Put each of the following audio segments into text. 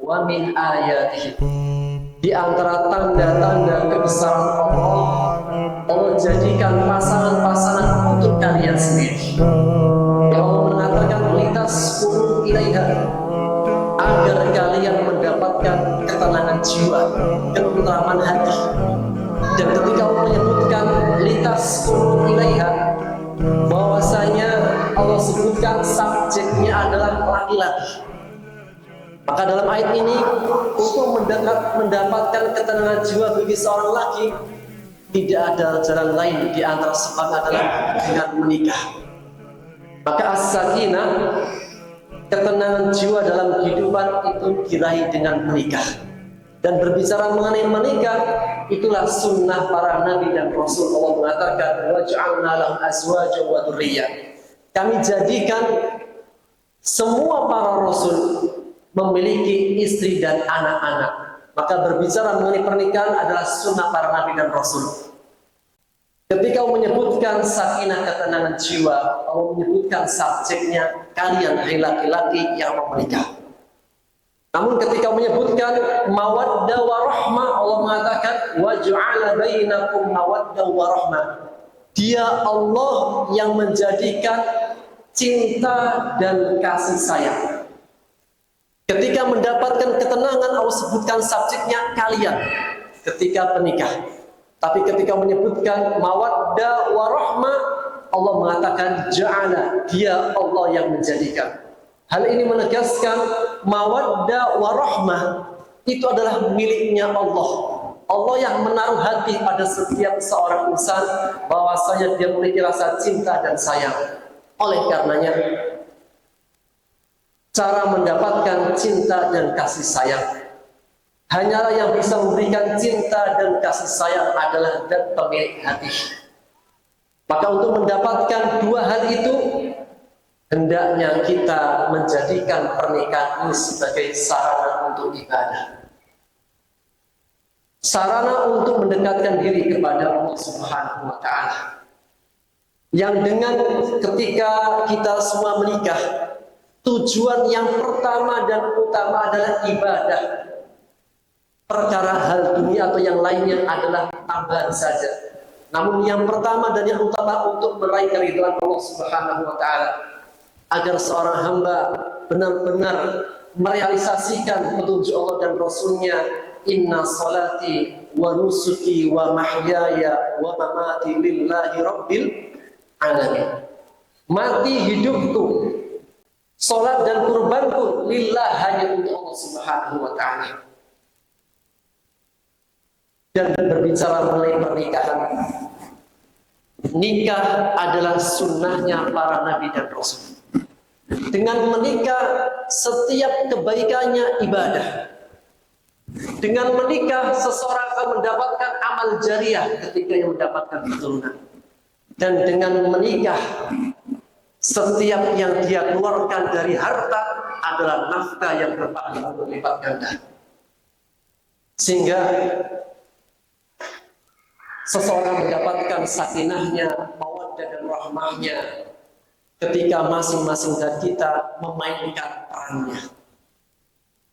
wa min ayatihi, di antara tanda-tanda kebesaran Allah, Allah jadikan pasangan-pasangan untuk kalian sendiri. Yang Allah mengatakan lintas kulu ilaiha, agar kalian mendapatkan ketenangan jiwa, ketentraman hati. Dan ketika Allah menyebutkan lintas kulu ilaiha, bahwasanya Allah sebutkan subjeknya adalah laki-laki. Maka dalam ayat ini, untuk mendapatkan ketenangan jiwa bagi seorang laki, tidak ada jalan lain di antara sebab adalah dengan menikah. Maka as-sakinah, ketenangan jiwa dalam kehidupan itu diraih dengan menikah. Dan berbicara mengenai menikah, itulah sunnah para nabi dan rasul. Allah mengatakan wa ja'alna lahum azwajan wa dzurriyyah. Kami jadikan semua para rasul memiliki istri dan anak-anak. Maka berbicara mengenai pernikahan adalah sunnah para nabi dan rasul. Ketika Allah menyebutkan sakinah, ketenangan jiwa, Allah menyebutkan subjeknya kalian hai laki-laki yang mau menikah. Namun ketika menyebutkan mawaddah wa rahmah, Allah mengatakan wa ja'ala bainakum mawaddah wa rahmah. Dia Allah yang menjadikan cinta dan kasih sayang. Ketika mendapatkan ketenangan, Allah sebutkan subjeknya kalian ketika menikah. Tapi ketika menyebutkan mawaddah wa rahmah, Allah mengatakan ja'ala, dia Allah yang menjadikan. Hal ini menegaskan mawaddah wa rahmah itu adalah miliknya Allah. Allah yang menaruh hati pada setiap seorang insan bahwasanya dia memiliki rasa cinta dan sayang. Oleh karenanya, cara mendapatkan cinta dan kasih sayang, hanyalah yang bisa memberikan cinta dan kasih sayang adalah zat pemilik hati. Maka untuk mendapatkan dua hal itu, hendaknya kita menjadikan pernikahan ini sebagai sarana untuk ibadah, sarana untuk mendekatkan diri kepada Allah Subhanahu wa Ta'ala. Yang dengan ketika kita semua menikah, tujuan yang pertama dan utama adalah ibadah. Perkara hal dunia atau yang lainnya adalah tambahan saja. Namun yang pertama dan yang utama untuk meraih keridhaan Allah Subhanahu wa Ta'ala, agar seorang hamba benar-benar merealisasikan petunjuk Allah dan Rasulnya. Inna salati wa nusuki wa mahyaya wa mamati lillahi rabbil alamin. Mati hidupku, salat dan kurbanku lillah, hanya untuk Allah Subhanahu wa Ta'ala. Dan berbicara mengenai pernikahan, nikah adalah sunnahnya para nabi dan rasul. Dengan menikah, setiap kebaikannya ibadah. Dengan menikah, seseorang akan mendapatkan amal jariah ketika yang mendapatkan keturunan. Dan dengan menikah, setiap yang dia keluarkan dari harta adalah nafkah yang berpahala berlipat ganda. Sehingga seseorang mendapatkan sakinahnya, mawaddah dan rahmahnya ketika masing-masing dari kita memainkan perannya.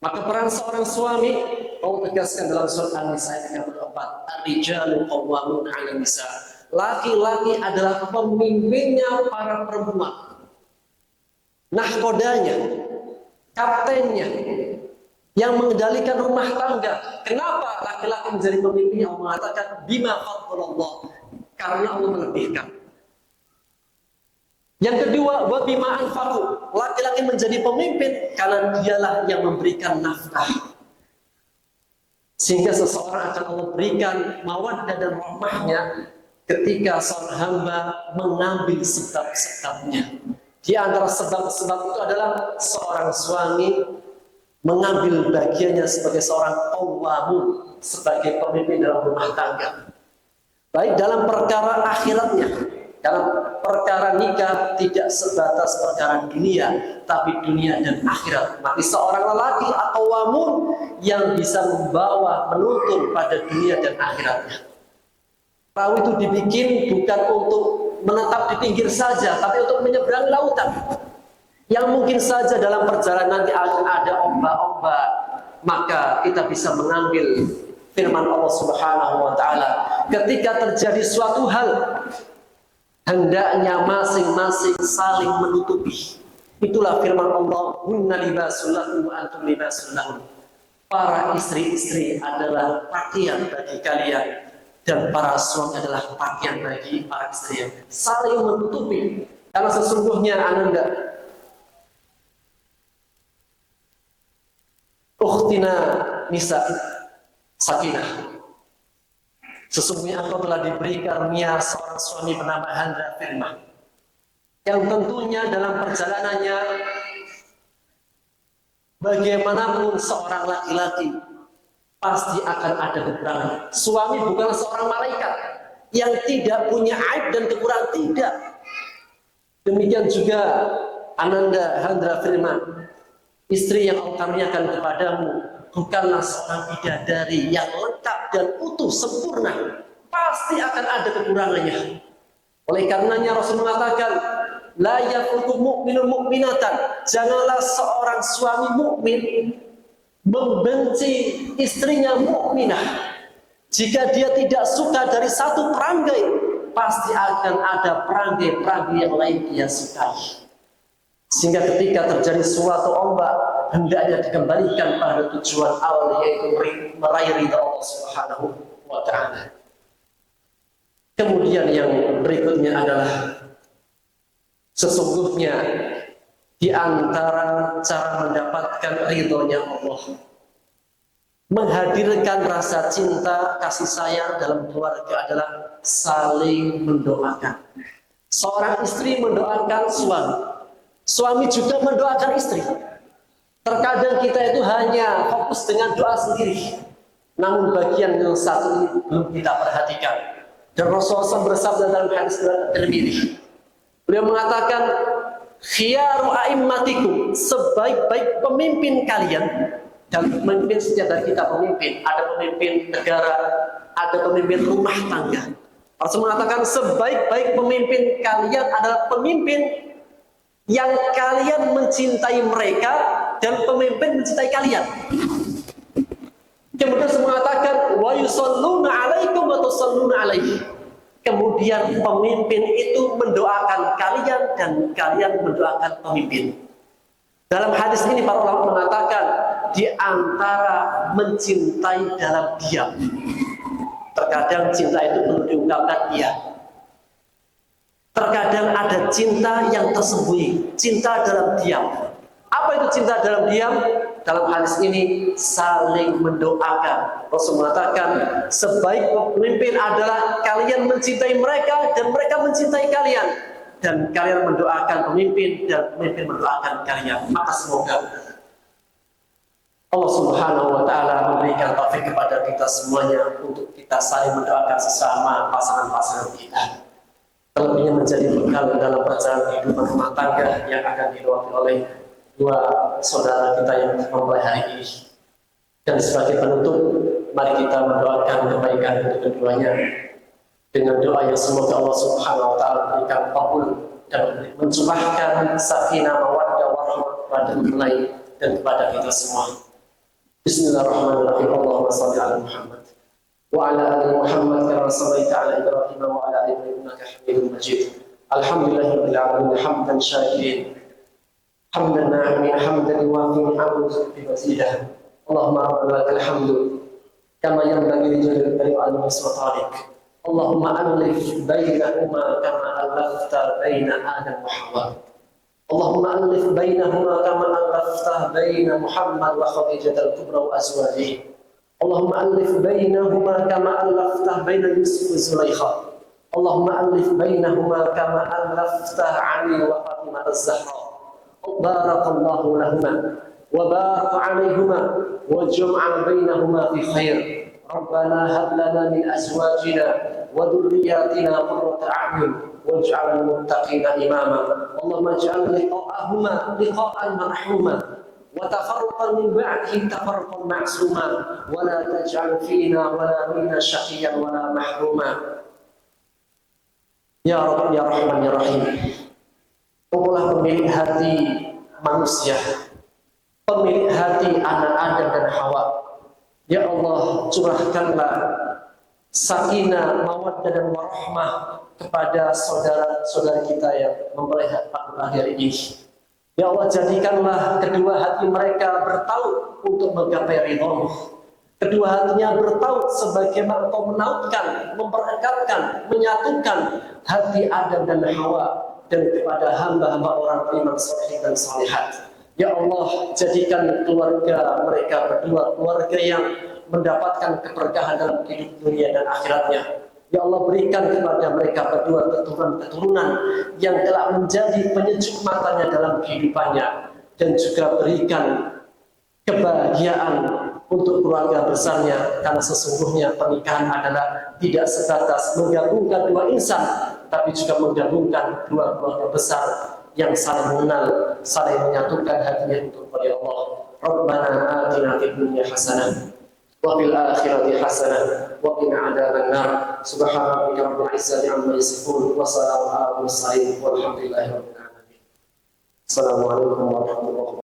Maka peran seorang suami, Allah tegaskan dalam surat An-Nisa ayat 34, ar-rijalu qawwamuna 'alan nisa. Laki-laki adalah pemimpinnya para perempuan, nahkodanya, kaptennya, yang mengendalikan rumah tangga. Kenapa laki-laki menjadi pemimpin? Allah mengatakan bima fadlallah, karena Allah melebihkan. Yang kedua, wa bima anfaqu, laki-laki menjadi pemimpin karena dialah yang memberikan nafkah. Sehingga seseorang akan Allah berikan mawaddah dan rahmahnya ketika seorang hamba mengambil sebab-sebabnya. Di antara sebab-sebab itu adalah seorang suami mengambil bagiannya sebagai seorang qawwamun, sebagai pemimpin dalam rumah tangga. Baik dalam perkara akhiratnya, dalam perkara nikah tidak sebatas perkara dunia, tapi dunia dan akhirat. Maka seorang lelaki atau wamun yang bisa membawa, menuntun pada dunia dan akhiratnya. Perahu itu dibikin bukan untuk menetap di pinggir saja, tapi untuk menyeberang lautan. Yang mungkin saja dalam perjalanan nanti akan ada ombak-ombak, maka kita bisa mengambil firman Allah Subhanahu wa taala, ketika terjadi suatu hal hendaknya masing-masing saling menutupi. Itulah firman Allah, hunna libasul lakum wa antum libasul lahum. Para istri-istri adalah pakaian bagi kalian dan para suami adalah pakaian bagi para istri. Saling menutupi, karena sesungguhnya Ananda ukhtina nisa sakinah, sesungguhnya engkau telah diberi karunia seorang suami bernama Handra Firman, yang tentunya dalam perjalanannya bagaimanapun seorang laki-laki pasti akan ada kekurangan. Suami bukan seorang malaikat yang tidak punya aib dan kekurangan, tidak. Demikian juga Ananda Handra Firman, istri yang Allah karuniakan kepadamu bukanlah seorang bidadari yang lengkap dan utuh sempurna, pasti akan ada kekurangannya. Oleh karenanya Rasul mengatakan, la yaqutu mu'minun mu'minatan, janganlah seorang suami mukmin membenci istrinya mukminah. Jika dia tidak suka dari satu perangai, pasti akan ada perangai-perangai yang lain dia sukai. Sehingga ketika terjadi suatu ombak, hendaknya dikembalikan pada tujuan awal, yaitu meraih ridha Allah Subhanahu wa ta'ala. Kemudian yang berikutnya adalah sesungguhnya di antara cara mendapatkan ridhonya Allah, menghadirkan rasa cinta, kasih sayang dalam keluarga adalah saling mendoakan. Seorang istri mendoakan suami, suami juga mendoakan istri. Terkadang kita itu hanya fokus dengan doa sendiri, namun bagian yang satu ini belum kita perhatikan. Dan Rasulullah SAW bersabda dalam hadis Tirmidzi, beliau mengatakan, khiyaru a'immatikum, sebaik-baik pemimpin kalian. Dan pemimpin setiap dari kita pemimpin, ada pemimpin negara, ada pemimpin rumah tangga. Rasul mengatakan sebaik-baik pemimpin kalian adalah pemimpin yang kalian mencintai mereka dan pemimpin mencintai kalian. Kemudian Rasul mengatakan wa yusalluna 'alaikum wa tusalluna 'alaihi. Kemudian pemimpin itu mendoakan kalian dan kalian mendoakan pemimpin. Dalam hadis ini para ulama mengatakan di antara mencintai dalam diam. Terkadang cinta itu perlu diungkapkan iya. Terkadang ada cinta yang tersembunyi, cinta dalam diam. Apa itu cinta dalam diam? Dalam hadis ini saling mendoakan. Rasul mengatakan sebaik pemimpin adalah kalian mencintai mereka dan mereka mencintai kalian, dan kalian mendoakan pemimpin dan pemimpin mendoakan kalian. Maka semoga Allah Subhanahu wa ta'ala memberikan taufik kepada kita semuanya untuk kita saling mendoakan sesama pasangan-pasangan kita. Terlebihnya menjadi bekal dalam perjalanan kehidupan rumah tangga yang akan dilewati oleh dua saudara kita yang mempelai hari ini. Dan sebagai penutup, mari kita mendoakan kebaikan untuk keduanya dengan doa yang semoga Allah Subhanahu wa ta'ala berikan kabul dan mencurahkan sakinah mawaddah warahmah kepada mulai dan kepada kita semua. Bismillahirrahmanirrahim. Allahumma shalli ala Muhammad wa ala ali Muhammad kama shallaita ala Ibrahim wa ala ali Ibrahim innaka Hamidum Majid. Alhamdulillahirabbil alamin hamdan syakirin hamdan na'imin hamdan yuwafi ni'amahu bi mazidah. Allahumma rabbana lakal hamdu kama yanbaghi li jalali wajhika wa sultanik. Allahumma alif bainahuma kama alafta baina Adam wa Hawa. Allahumma alif bainahuma kama alafta baina Muhammad wa Khadijah al-Kubra wa azwajihi. Allahumma alif bainahuma kama alafta baina Yusuf wa Zulaikha. Allahumma alif bainahuma kama alafta Ali wa Fatimah az-Zahra. Barakallahu lahuma wa barak alaihima wa jam'a bainahuma fi khair. Rabbana hab lana min azwajina وذرياتنا قرة أعين واجعل المتقين إماما. اللهم اجعل لقاءهما لقاء مرحوما وتفرقا من بعده تفرقا معصوما ولا تجعل فينا ولا منا شقيا ولا محروما. Ya Rabb ya Rahman ya Rahim, Engkaulah pemilik hati manusia, pemilik hati anak Adam dan Hawa. Ya Allah, curahkanlah sakinah, mawaddah dan warahmah kepada saudara-saudara kita yang mempelai hari ini. Ya Allah, jadikanlah kedua hati mereka bertaut untuk menggapai ridho-Mu. Kedua hatinya bertaut sebagaimana Engkau menautkan, memperekatkan, menyatukan hati Adam dan Hawa dan kepada hamba-hamba orang beriman saleh dan salihat. Ya Allah, jadikan keluarga mereka berdua keluarga yang mendapatkan keberkahan dalam hidup dunia dan akhiratnya. Ya Allah, berikan kepada mereka berdua keturunan-keturunan yang telah menjadi penyejuk matanya dalam kehidupannya, dan juga berikan kebahagiaan untuk keluarga besarnya, karena sesungguhnya pernikahan adalah tidak sebatas menggabungkan dua insan, tapi juga menggabungkan dua keluarga besar yang saling mengenal, saling menyatukan hatinya untuk kepada Allah. Rabbana atina fid dunya hasanah wa fil akhirati hasanah wa qina adzabannar. Subhana rabbika rabbil izzati amma yasifun wa salamun alal mursalin walhamdulillahi rabbil alamin. Assalamualaikum warahmatullahi wabarakatuh.